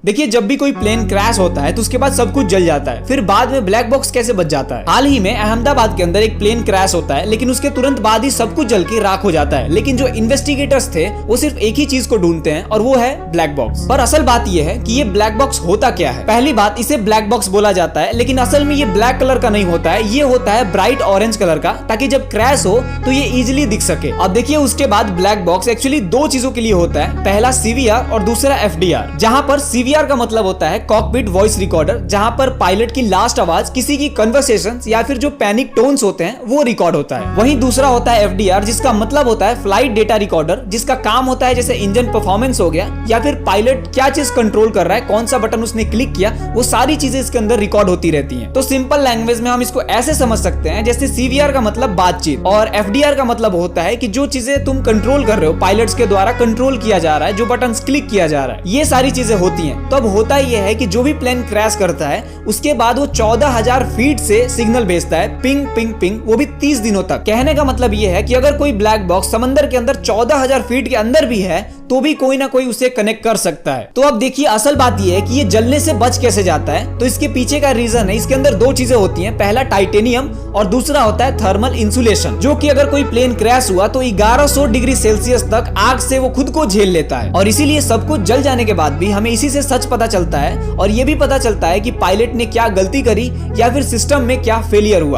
देखिए, जब भी कोई प्लेन क्रैश होता है तो उसके बाद सब कुछ जल जाता है, फिर बाद में ब्लैक बॉक्स कैसे बच जाता है। हाल ही में अहमदाबाद के अंदर एक प्लेन क्रैश होता है, लेकिन उसके तुरंत बाद ही सब कुछ जल के राख हो जाता है। लेकिन जो इन्वेस्टिगेटर्स थे वो सिर्फ एक ही चीज को ढूंढते हैं और वो है ब्लैक बॉक्स। पर असल बात ये है कि ये ब्लैक बॉक्स होता क्या है। पहली बात, इसे ब्लैक बॉक्स बोला जाता है, लेकिन असल में ये ब्लैक कलर का नहीं होता है, ये होता है ब्राइट ऑरेंज कलर का, ताकि जब क्रैश हो तो ये इजिली दिख सके। अब देखिए, उसके बाद ब्लैक बॉक्स एक्चुअली दो चीजों के लिए होता है, पहला सीवीआर और दूसरा एफडीआर। जहां पर सीवीआर का मतलब होता है कॉकपिट वॉइस रिकॉर्डर, जहां पर पायलट की लास्ट आवाज, किसी की कन्वर्सेशंस या फिर जो पैनिक टोन्स होते हैं वो रिकॉर्ड होता है। वहीं दूसरा होता है एफडीआर, जिसका मतलब होता है फ्लाइट डेटा रिकॉर्डर, जिसका काम होता है जैसे इंजन परफॉर्मेंस हो गया या फिर पायलट क्या चीज कंट्रोल कर रहा है, कौन सा बटन उसने क्लिक किया, वो सारी चीजें इसके अंदर रिकॉर्ड होती रहती हैं। तो सिंपल लैंग्वेज में हम इसको ऐसे समझ सकते हैं, जैसे सीवीआर का मतलब बातचीत और एफडीआर का मतलब होता है कि जो चीजें तुम कंट्रोल कर रहे हो, पायलट्स के द्वारा कंट्रोल किया जा रहा है, जो बटन क्लिक किया जा रहा है, ये सारी चीजें होती हैं। तो अब होता यह है कि जो भी प्लेन क्रैश करता है उसके बाद वो 14,000 फीट से सिग्नल भेजता है, पिंग पिंग पिंग, वो भी 30 दिनों तक। कहने का मतलब ये है कि अगर कोई ब्लैक बॉक्स समंदर के अंदर 14,000 फीट के अंदर भी है तो भी कोई ना कोई उसे कनेक्ट कर सकता है। तो अब देखिए, असल बात ये है कि ये जलने से बच कैसे जाता है। तो इसके पीछे का रीजन है, इसके अंदर दो चीजें होती हैं, पहला टाइटेनियम और दूसरा होता है थर्मल इंसुलेशन, जो कि अगर कोई प्लेन क्रैश हुआ तो 1100 डिग्री सेल्सियस तक आग से वो खुद को झेल लेता है। और इसीलिए सब कुछ जल जाने के बाद भी हमें इसी से सच पता चलता है और ये भी पता चलता है कि पायलट ने क्या गलती करी या फिर सिस्टम में क्या फेलियर हुआ।